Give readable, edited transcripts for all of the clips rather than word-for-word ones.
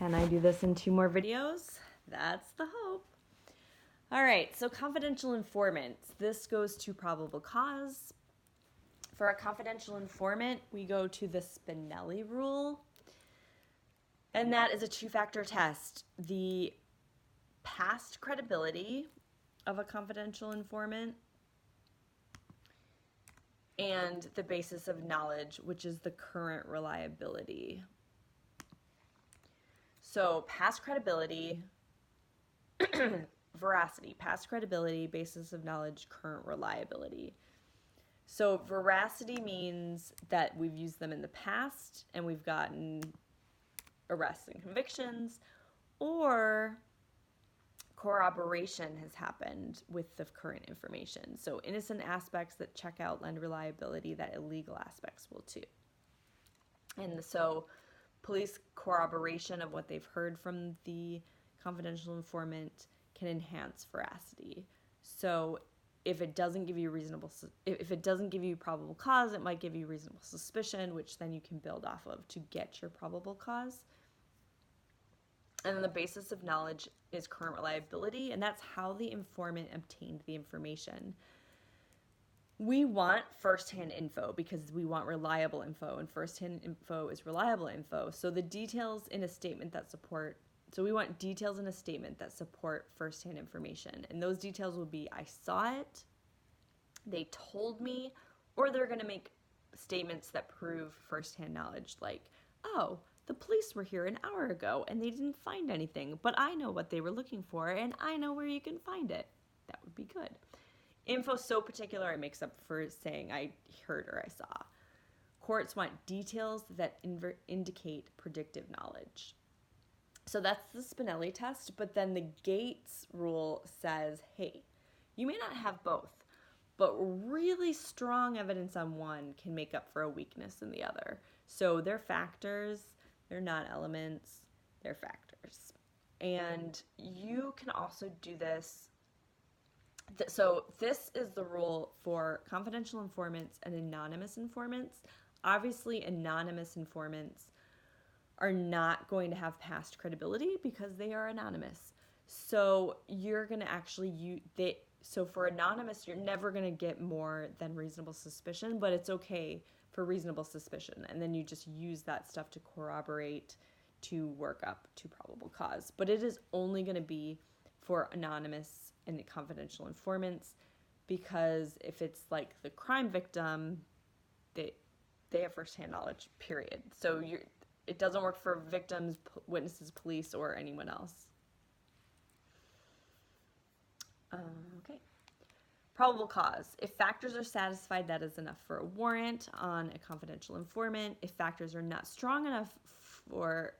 Can I do this in 2 more videos? That's the hope. All right, so confidential informants. This goes to probable cause. For a confidential informant, we go to the Spinelli rule, and that is a 2-factor test. The past credibility of a confidential informant and the basis of knowledge, which is the current reliability. So past credibility, veracity, past credibility, basis of knowledge, current reliability. So veracity means that we've used them in the past and we've gotten arrests and convictions, or corroboration has happened with the current information. So innocent aspects that check out lend reliability, that illegal aspects will too. And so police corroboration of what they've heard from the confidential informant can enhance veracity. So if it doesn't give you probable cause, it might give you reasonable suspicion, which then you can build off of to get your probable cause. And then the basis of knowledge is current reliability, and that's how the informant obtained the information. We want firsthand info because we want reliable info, and firsthand info is reliable info. So we want details in a statement that support firsthand information. And those details will be, I saw it, they told me, or they're going to make statements that prove firsthand knowledge, like, oh, the police were here an hour ago and they didn't find anything, but I know what they were looking for and I know where you can find it. That would be good. Info so particular it makes up for saying I heard or I saw. Courts want details that indicate predictive knowledge. So that's the Spinelli test, but then the Gates rule says, hey, you may not have both, but really strong evidence on one can make up for a weakness in the other. So they're factors. They're not elements, they're factors. And you can also do this. So this is the rule for confidential informants and anonymous informants. Obviously, anonymous informants are not going to have past credibility because they are anonymous. So you're going to actually so for anonymous, you're never going to get more than reasonable suspicion, but it's okay for reasonable suspicion, and then you just use that stuff to corroborate to work up to probable cause. But it is only going to be for anonymous and confidential informants, because if it's like the crime victim, they have firsthand knowledge, period. So it doesn't work for victims, witnesses, police, or anyone else. Okay. Probable cause. If factors are satisfied, that is enough for a warrant on a confidential informant. If factors are not strong enough for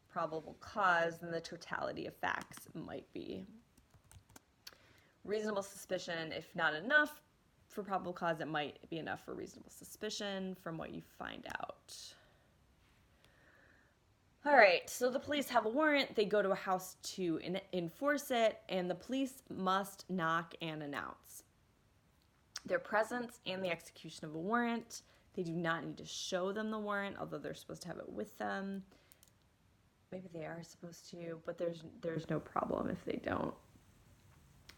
probable cause, then the totality of facts might be. Reasonable suspicion, if not enough for probable cause, it might be enough for reasonable suspicion from what you find out. All right, so the police have a warrant. They go to a house to enforce it, and the police must knock and announce their presence and the execution of a warrant. They do not need to show them the warrant, although they're supposed to have it with them. Maybe they are supposed to, but there's no problem if they don't.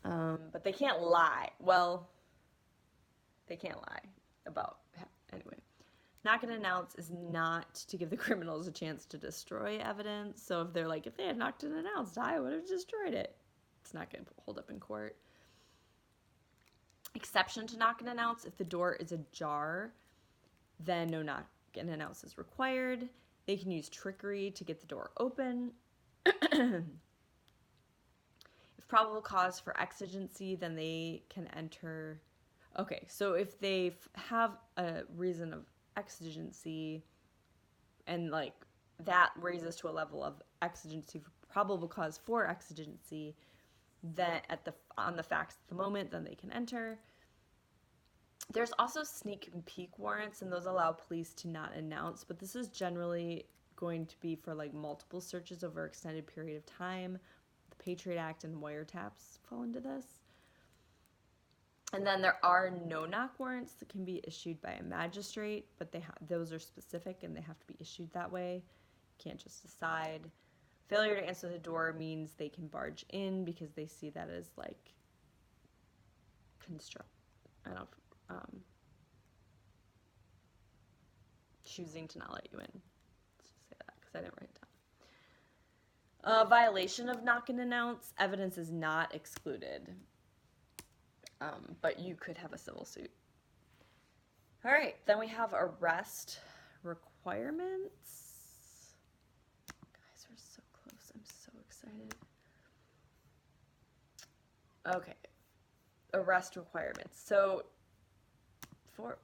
But they can't lie. Well, they can't lie about, anyway. Knock and announce is not to give the criminals a chance to destroy evidence. So if they're like, if they had knocked and announced, I would have destroyed it. It's not going to hold up in court. Exception to knock and announce: if the door is ajar, then no knock and announce is required. They can use trickery to get the door open. If probable cause for exigency, then they can enter. Okay, so if they have a reason of exigency, and like that raises to a level of exigency, probable cause for exigency, then on the facts at the moment, then they can enter. There's also sneak and peek warrants, and those allow police to not announce, but this is generally going to be for like multiple searches over an extended period of time. The Patriot Act and wiretaps fall into this. And then there are no-knock warrants that can be issued by a magistrate, but those are specific and they have to be issued that way. can't just decide. Failure to answer the door means they can barge in because they see that as like choosing to not let you in. Let's just say that because I didn't write it down. Violation of knock and announce. Evidence is not excluded, but you could have a civil suit. All right, then we have arrest requirements. Guys, we're so close. I'm so excited. Okay, arrest requirements. So, where am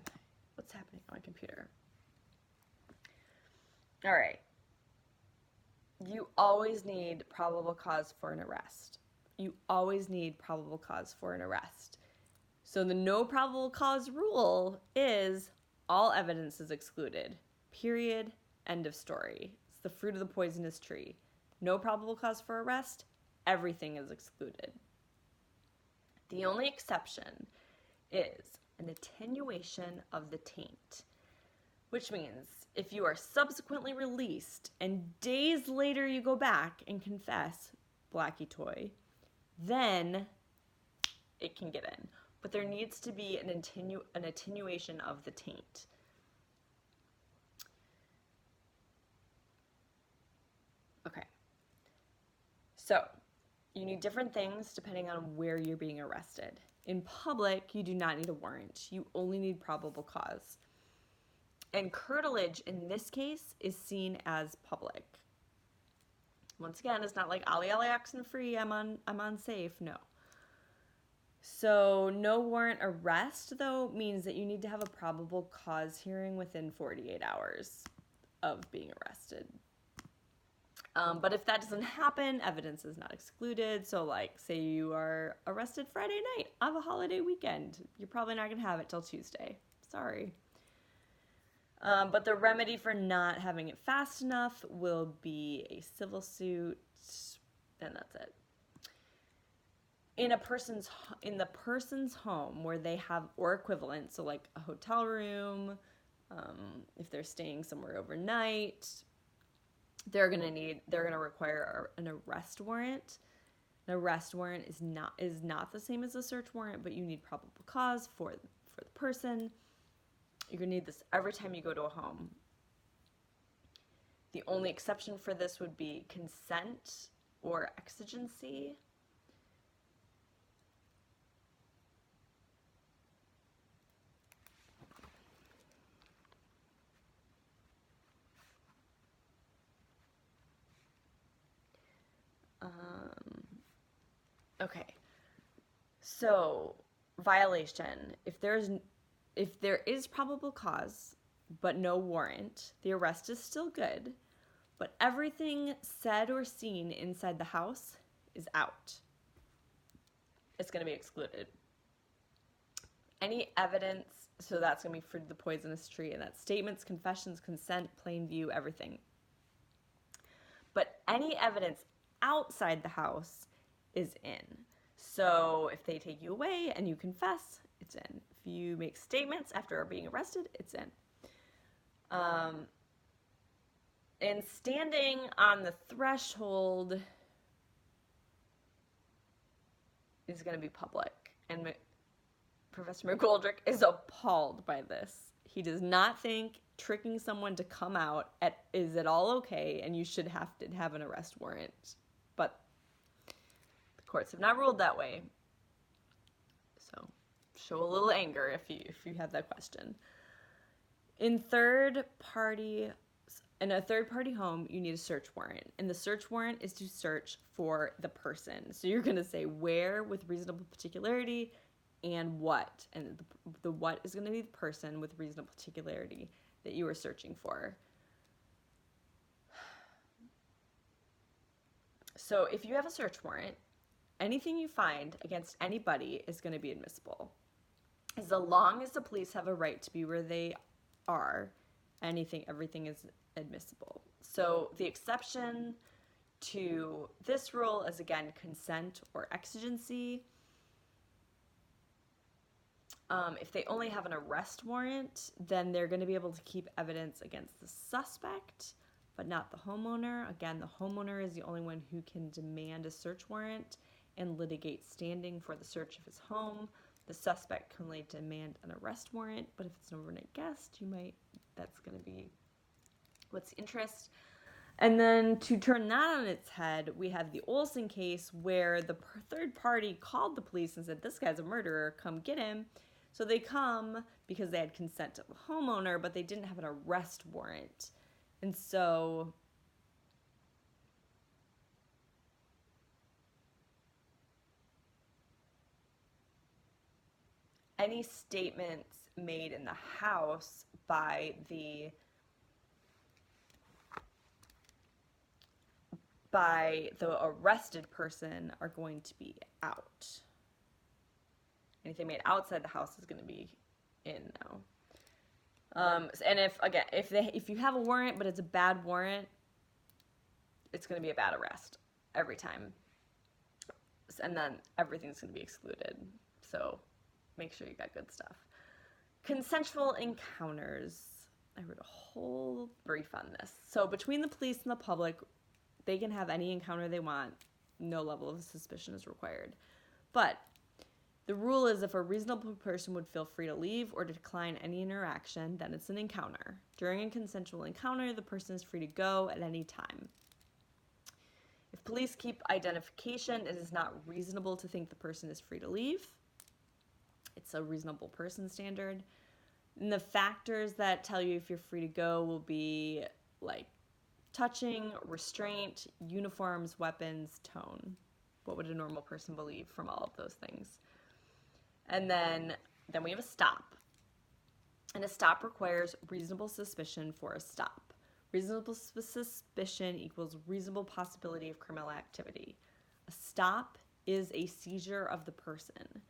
I? What's happening on my computer? All right. You always need probable cause for an arrest. You always need probable cause for an arrest. So the no probable cause rule is all evidence is excluded. Period. End of story. It's the fruit of the poisonous tree. No probable cause for arrest. Everything is excluded. The only exception is an attenuation of the taint, which means if you are subsequently released and days later you go back and confess, Blackie Toy, then it can get in. But there needs to be an attenuation of the taint. Okay. So, you need different things depending on where you're being arrested. In public, you do not need a warrant. You only need probable cause. And curtilage, in this case, is seen as public. Once again, it's not like ollie ollie oxen free, I'm on safe. No. So no warrant arrest, though, means that you need to have a probable cause hearing within 48 hours of being arrested. But if that doesn't happen, evidence is not excluded. So, like, say you are arrested Friday night of a holiday weekend. You're probably not going to have it till Tuesday. Sorry. But the remedy for not having it fast enough will be a civil suit, and that's it. In the person's home where they have, or equivalent, so like a hotel room, if they're staying somewhere overnight, they're gonna require an arrest warrant. An arrest warrant is not the same as a search warrant, but you need probable cause for the person. You're gonna need this every time you go to a home. The only exception for this would be consent or exigency. Okay, so violation. If there is probable cause but no warrant, the arrest is still good, but everything said or seen inside the house is out. It's going to be excluded. Any evidence, so that's going to be fruit of the poisonous tree, and that's statements, confessions, consent, plain view, everything. But any evidence outside the house is in. So if they take you away and you confess, it's in. If you make statements after being arrested, it's in. And standing on the threshold is going to be public. And Professor Mcgoldrick is appalled by this. He does not think tricking someone to come out is at all okay, and you should have to have an arrest warrant. But the courts have not ruled that way. So show a little anger if you have that question. In a third-party home, you need a search warrant. And the search warrant is to search for the person. So you're going to say where with reasonable particularity and what. And the what is going to be the person with reasonable particularity that you are searching for. So if you have a search warrant, anything you find against anybody is going to be admissible. As long as the police have a right to be where they are, everything is admissible. So the exception to this rule is, again, consent or exigency. If they only have an arrest warrant, then they're going to be able to keep evidence against the suspect, but not the homeowner. Again, the homeowner is the only one who can demand a search warrant and litigate standing for the search of his home. The suspect can only demand an arrest warrant, but if it's an overnight guest, that's going to be what's the interest. And then to turn that on its head, we have the Olson case where the third party called the police and said, this guy's a murderer, come get him. So they come because they had consent to the homeowner, but they didn't have an arrest warrant. And so any statements made in the house by the arrested person are going to be out. Anything made outside the house is going to be in now. And if you have a warrant but it's a bad warrant, it's going to be a bad arrest every time. And then everything's going to be excluded. So make sure you got good stuff. Consensual encounters. I wrote a whole brief on this. So between the police and the public, they can have any encounter they want. No level of suspicion is required. But the rule is if a reasonable person would feel free to leave or to decline any interaction, then it's an encounter. During a consensual encounter, the person is free to go at any time. If police keep identification, it is not reasonable to think the person is free to leave. It's a reasonable person standard. And the factors that tell you if you're free to go will be like touching, restraint, uniforms, weapons, tone. What would a normal person believe from all of those things? And then we have a stop. And a stop requires reasonable suspicion for a stop. Reasonable suspicion equals reasonable possibility of criminal activity. A stop is a seizure of the person.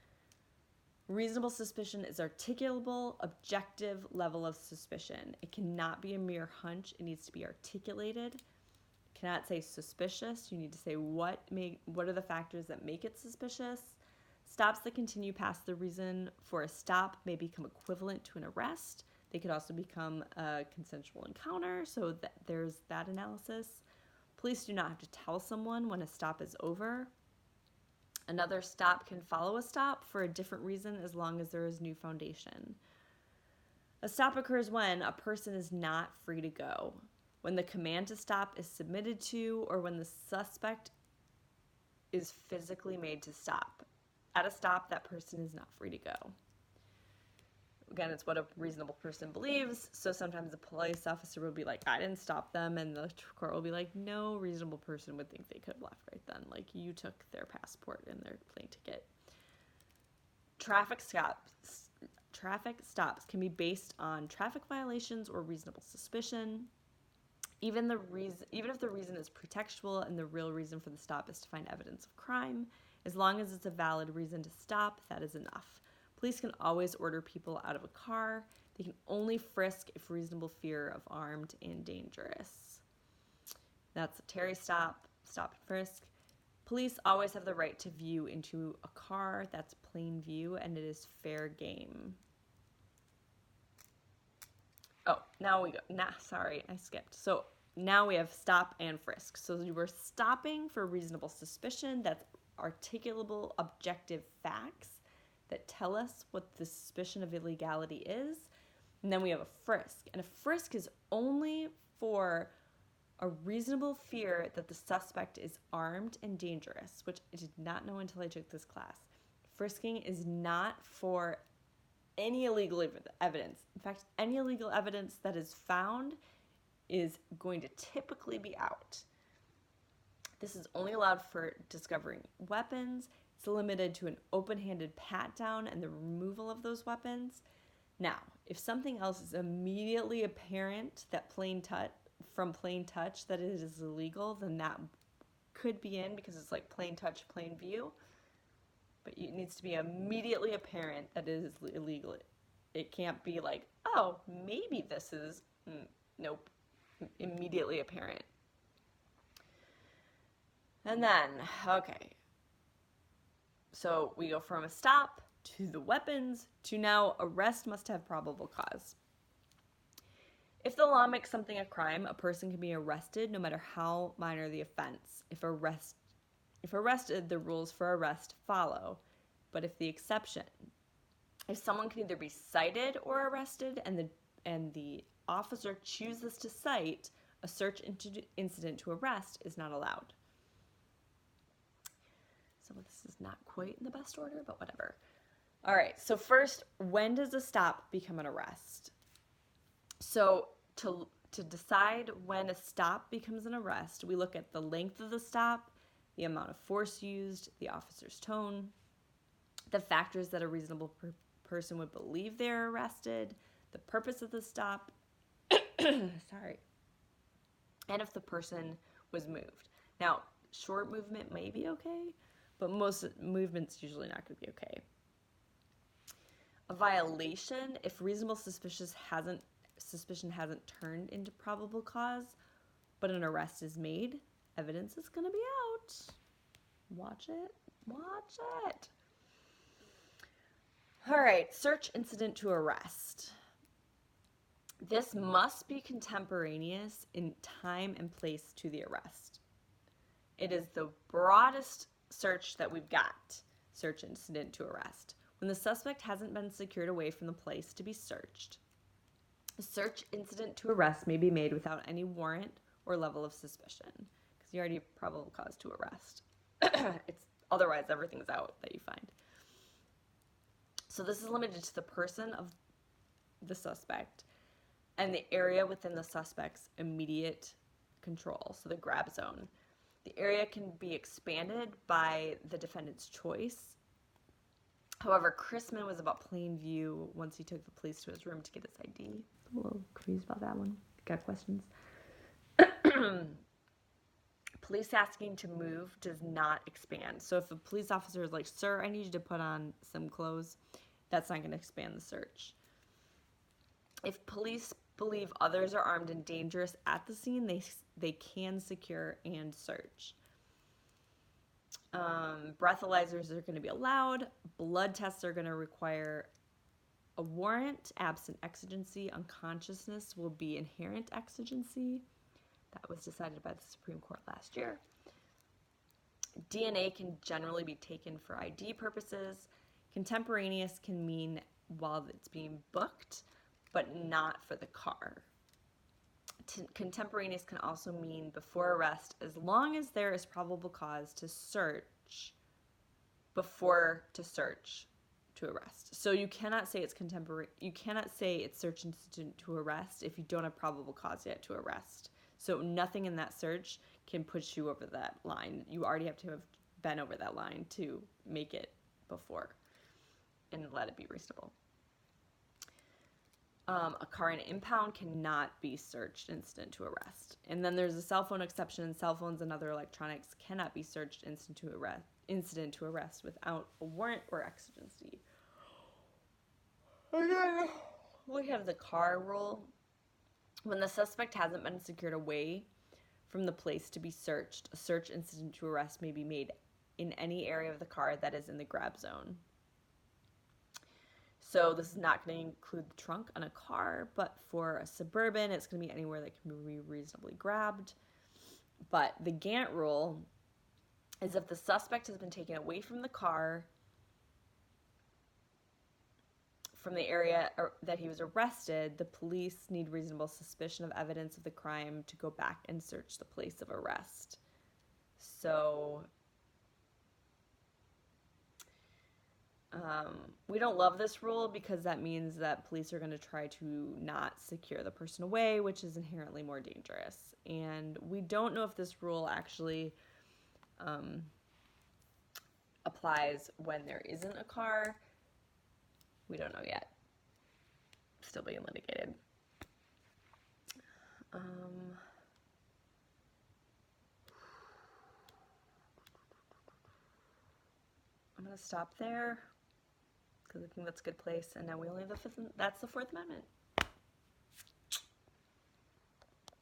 Reasonable suspicion is articulable, objective level of suspicion. It cannot be a mere hunch. It needs to be articulated. You cannot say suspicious. You need to say what are the factors that make it suspicious. Stops that continue past the reason for a stop may become equivalent to an arrest. They could also become a consensual encounter, so there's that analysis. Police do not have to tell someone when a stop is over. Another stop can follow a stop for a different reason as long as there is new foundation. A stop occurs when a person is not free to go, when the command to stop is submitted to, or when the suspect is physically made to stop. At a stop, that person is not free to go. Again, it's what a reasonable person believes. So sometimes a police officer will be like, I didn't stop them. And the court will be like, no reasonable person would think they could have left right then. Like, you took their passport and their plane ticket. Traffic stops can be based on traffic violations or reasonable suspicion. Even if the reason is pretextual and the real reason for the stop is to find evidence of crime, as long as it's a valid reason to stop, that is enough. Police can always order people out of a car. They can only frisk if reasonable fear of armed and dangerous. That's a Terry stop and frisk. Police always have the right to view into a car. That's plain view, and it is fair game. Oh, now we go. Sorry, I skipped. So now we have stop and frisk. So you were stopping for reasonable suspicion. That's articulable, objective facts that tell us what the suspicion of illegality is. And then we have a frisk. And a frisk is only for a reasonable fear that the suspect is armed and dangerous, which I did not know until I took this class. Frisking is not for any illegal evidence. In fact, any illegal evidence that is found is going to typically be out. This is only allowed for discovering weapons. It's limited to an open-handed pat-down and the removal of those weapons. Now, if something else is immediately apparent that from plain touch that it is illegal, then that could be in because it's like plain touch, plain view. But it needs to be immediately apparent that it is illegal. It can't be like, oh, maybe this is, nope, immediately apparent. And then, okay. So we go from a stop to the weapons to now arrest must have probable cause. If the law makes something a crime, a person can be arrested no matter how minor the offense. If arrested, the rules for arrest follow. But if someone can either be cited or arrested and the officer chooses to cite, a search incident to arrest is not allowed. So this is not quite in the best order, but whatever. All right, so first, when does a stop become an arrest? So to decide when a stop becomes an arrest, we look at the length of the stop, the amount of force used, the officer's tone, the factors that a reasonable person would believe they're arrested, the purpose of the stop, sorry, and if the person was moved. Now, short movement may be okay, but most movement's usually not going to be okay. A violation, if reasonable suspicion hasn't turned into probable cause, but an arrest is made, evidence is going to be out. Watch it. All right, search incident to arrest. This must be contemporaneous in time and place to the arrest. It is the broadest search that we've got, search incident to arrest. When the suspect hasn't been secured away from the place to be searched, a search incident to arrest may be made without any warrant or level of suspicion, because you already have probable cause to arrest. Otherwise, everything's out that you find. So this is limited to the person of the suspect and the area within the suspect's immediate control, so the grab zone. The area can be expanded by the defendant's choice. However, Chrisman was about plain view once he took the police to his room to get his ID. I'm a little confused about that one. Got questions? Police asking to move does not expand. So if a police officer is like, "Sir, I need you to put on some clothes," that's not going to expand the search. If police believe others are armed and dangerous at the scene, they can secure and search. Breathalyzers are going to be allowed. Blood tests are going to require a warrant. Absent exigency, unconsciousness will be inherent exigency. That was decided by the Supreme Court last year. DNA can generally be taken for ID purposes. Contemporaneous can mean while it's being booked, but not for the car. Contemporaneous can also mean before arrest, as long as there is probable cause to search before to search to arrest. So you cannot say it's contemporary. You cannot say it's search incident to arrest if you don't have probable cause yet to arrest. So nothing in that search can push you over that line. You already have to have been over that line to make it before and let it be reasonable. A car in impound cannot be searched incident to arrest. And then there's a cell phone exception. Cell phones and other electronics cannot be searched incident to arrest without a warrant or exigency. We have the car rule. When the suspect hasn't been secured away from the place to be searched, a search incident to arrest may be made in any area of the car that is in the grab zone. So this is not going to include the trunk on a car, but for a Suburban, it's going to be anywhere that can be reasonably grabbed. But the Gantt rule is if the suspect has been taken away from the car, from the area that he was arrested, the police need reasonable suspicion of evidence of the crime to go back and search the place of arrest. So we don't love this rule because that means that police are going to try to not secure the person away, which is inherently more dangerous. And we don't know if this rule actually applies when there isn't a car. We don't know yet. Still being litigated. I'm going to stop there because I think that's a good place. And now we only have that's the Fourth Amendment.